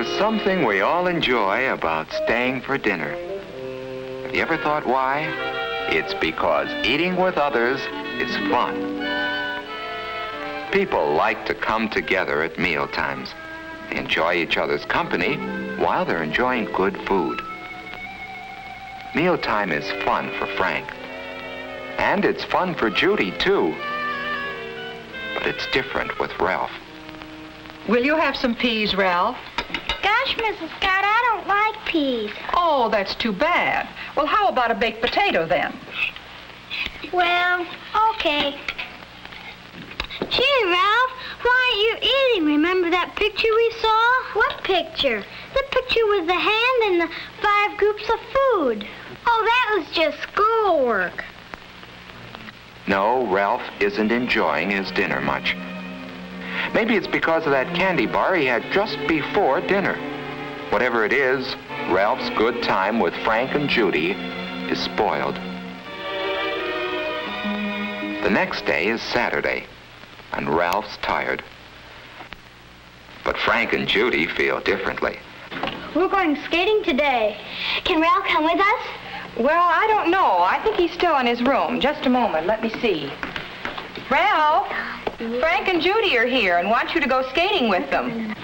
There's something we all enjoy about staying for dinner. Have you ever thought why? It's because eating with others is fun. People like to come together at meal times. They enjoy each other's company while they're enjoying good food. Mealtime is fun for Frank. And it's fun for Judy, too. But it's different with Ralph. Will you have some peas, Ralph? Gosh, Mrs. Scott, I don't like peas. Oh, that's too bad. Well, how about a baked potato, then? Well, okay. Gee, Ralph, why aren't you eating? Remember that picture we saw? What picture? The picture with the hand and the 5 groups of food. Oh, that was just schoolwork. No, Ralph isn't enjoying his dinner much. Maybe it's because of that candy bar he had just before dinner. Whatever it is, Ralph's good time with Frank and Judy is spoiled. The next day is Saturday, and Ralph's tired. But Frank and Judy feel differently. We're going skating today. Can Ralph come with us? Well, I don't know. I think he's still in his room. Just a moment. Let me see. Ralph, Frank and Judy are here and want you to go skating with them.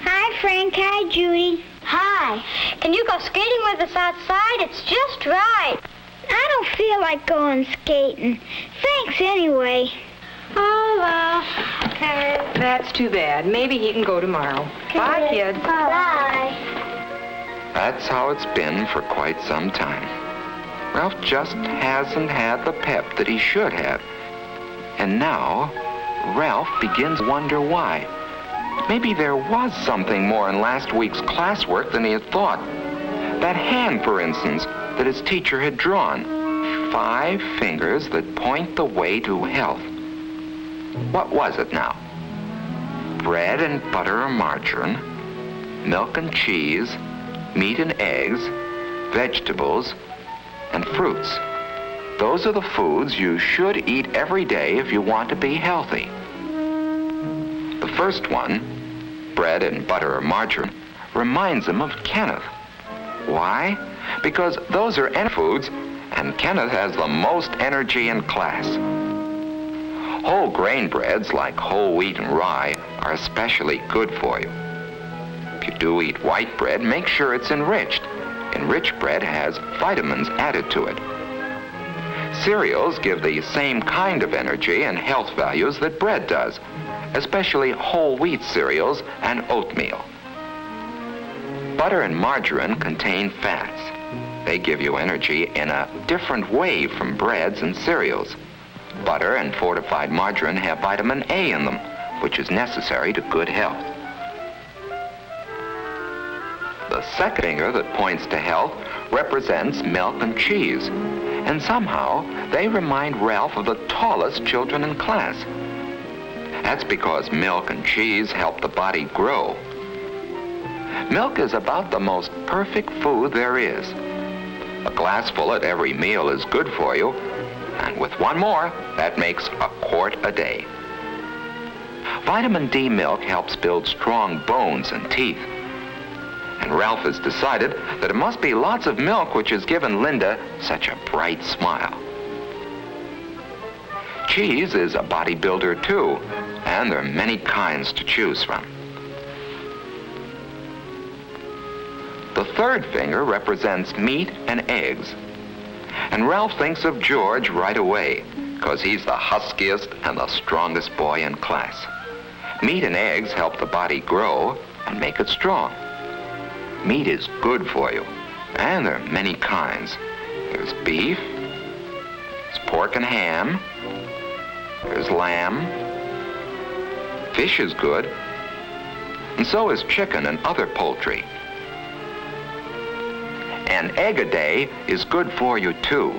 Hi, Frank. Hi, Judy. Hi. Can you go skating with us outside? It's just right. I don't feel like going skating. Thanks anyway. Oh, well. Okay. That's too bad. Maybe he can go tomorrow. Bye, kids. Bye. That's how it's been for quite some time. Ralph just hasn't had the pep that he should have. And now, Ralph begins to wonder why. Maybe there was something more in last week's classwork than he had thought. That hand, for instance, that his teacher had drawn. 5 fingers that point the way to health. What was it now? Bread and butter or margarine, milk and cheese, meat and eggs, vegetables, and fruits. Those are the foods you should eat every day if you want to be healthy. The first one, bread and butter or margarine, reminds him of Kenneth. Why? Because those are foods, and Kenneth has the most energy in class. Whole grain breads like whole wheat and rye are especially good for you. If you do eat white bread, make sure it's enriched. Enriched bread has vitamins added to it. Cereals give the same kind of energy and health values that bread does, especially whole wheat cereals and oatmeal. Butter and margarine contain fats. They give you energy in a different way from breads and cereals. Butter and fortified margarine have vitamin A in them, which is necessary to good health. The second finger that points to health represents milk and cheese, and somehow they remind Ralph of the tallest children in class. That's because milk and cheese help the body grow. Milk is about the most perfect food there is. A glassful at every meal is good for you, and with one more, that makes a quart a day. Vitamin D milk helps build strong bones and teeth. And Ralph has decided that it must be lots of milk which has given Linda such a bright smile. Cheese is a bodybuilder too, and there are many kinds to choose from. The third finger represents meat and eggs. And Ralph thinks of George right away, because he's the huskiest and the strongest boy in class. Meat and eggs help the body grow and make it strong. Meat is good for you, and there are many kinds. There's beef, there's pork and ham, there's lamb, fish is good, and so is chicken and other poultry. An egg a day is good for you too.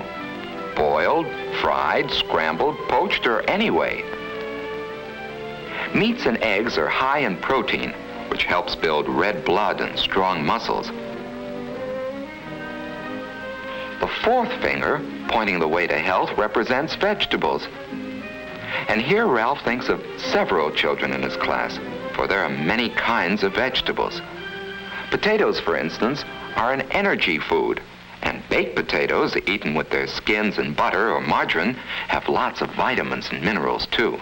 Boiled, fried, scrambled, poached, or any way. Meats and eggs are high in protein, which helps build red blood and strong muscles. The fourth finger, pointing the way to health, represents vegetables. And here Ralph thinks of several children in his class. for there are many kinds of vegetables. Potatoes, for instance, are an energy food, and baked potatoes, eaten with their skins and butter or margarine, have lots of vitamins and minerals too.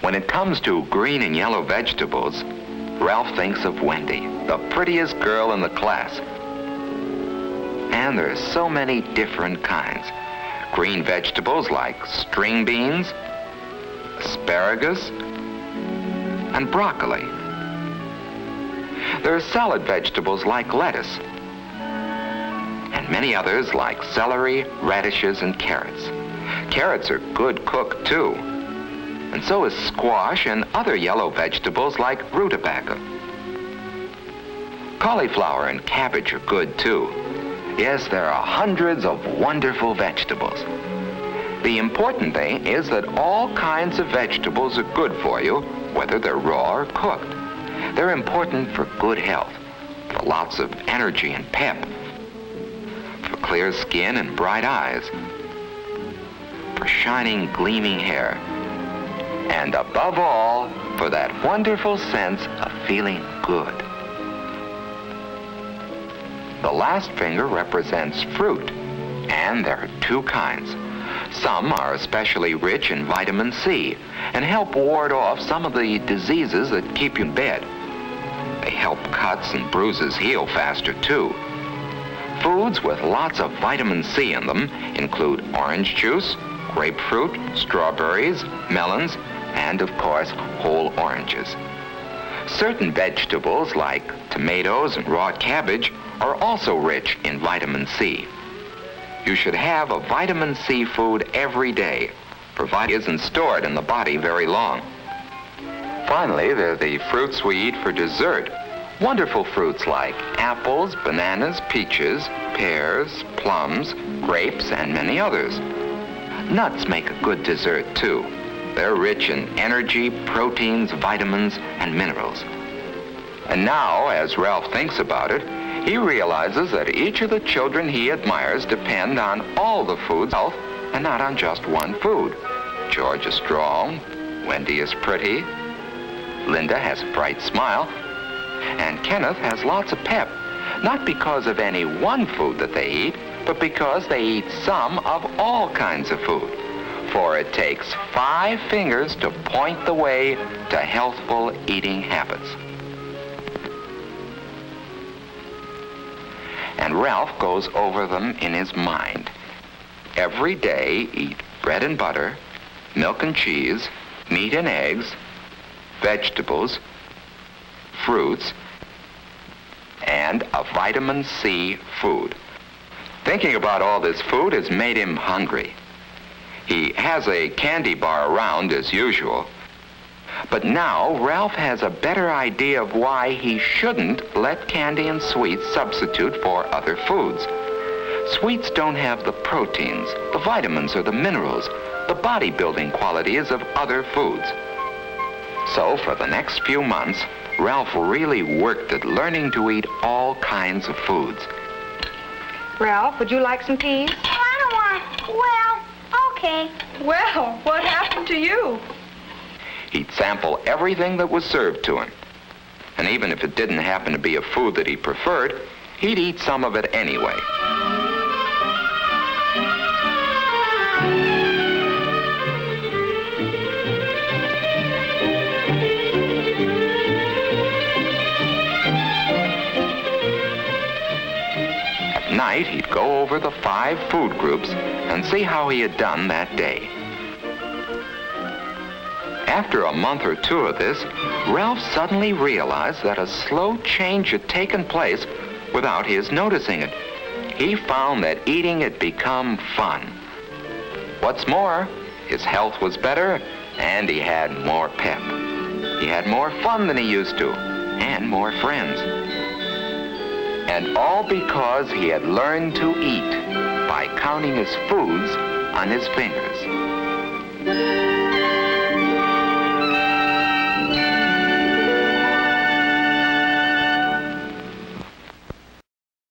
When it comes to green and yellow vegetables, Ralph thinks of Wendy, the prettiest girl in the class. And there are so many different kinds. Green vegetables like string beans, asparagus, and broccoli. There are salad vegetables like lettuce, and many others like celery, radishes, and carrots. Carrots are good cooked too, and so is squash and other yellow vegetables like rutabaga. Cauliflower and cabbage are good too. Yes, there are hundreds of wonderful vegetables. The important thing is that all kinds of vegetables are good for you, whether they're raw or cooked. They're important for good health, for lots of energy and pep, for clear skin and bright eyes, for shining, gleaming hair, and above all, for that wonderful sense of feeling good. The last finger represents fruit, and there are two kinds. Some are especially rich in vitamin C and help ward off some of the diseases that keep you in bed. They help cuts and bruises heal faster too. Foods with lots of vitamin C in them include orange juice, grapefruit, strawberries, melons, and of course, whole oranges. Certain vegetables like tomatoes and raw cabbage are also rich in vitamin C. You should have a vitamin C food every day, provided it isn't stored in the body very long. Finally, there are the fruits we eat for dessert. Wonderful fruits like apples, bananas, peaches, pears, plums, grapes, and many others. Nuts make a good dessert too. They're rich in energy, proteins, vitamins, and minerals. And now, as Ralph thinks about it, he realizes that each of the children he admires depend on all the food's health and not on just one food. George is strong, Wendy is pretty, Linda has a bright smile, and Kenneth has lots of pep, not because of any one food that they eat, but because they eat some of all kinds of food. For it takes 5 fingers to point the way to healthful eating habits. And Ralph goes over them in his mind. Every day, eat bread and butter, milk and cheese, meat and eggs, vegetables, fruits, and a vitamin C food. Thinking about all this food has made him hungry. He has a candy bar around as usual, but now Ralph has a better idea of why he shouldn't let candy and sweets substitute for other foods. Sweets don't have the proteins, the vitamins, or the minerals, the bodybuilding qualities of other foods. So for the next few months, Ralph really worked at learning to eat all kinds of foods. Ralph, would you like some peas? I don't want... Well, okay. Well, what happened to you? He'd sample everything that was served to him. And even if it didn't happen to be a food that he preferred, he'd eat some of it anyway. At night, he'd go over the 5 food groups and see how he had done that day. After a month or 2 of this, Ralph suddenly realized that a slow change had taken place without his noticing it. He found that eating had become fun. What's more, his health was better and he had more pep. He had more fun than he used to and more friends. And all because he had learned to eat by counting his foods on his fingers.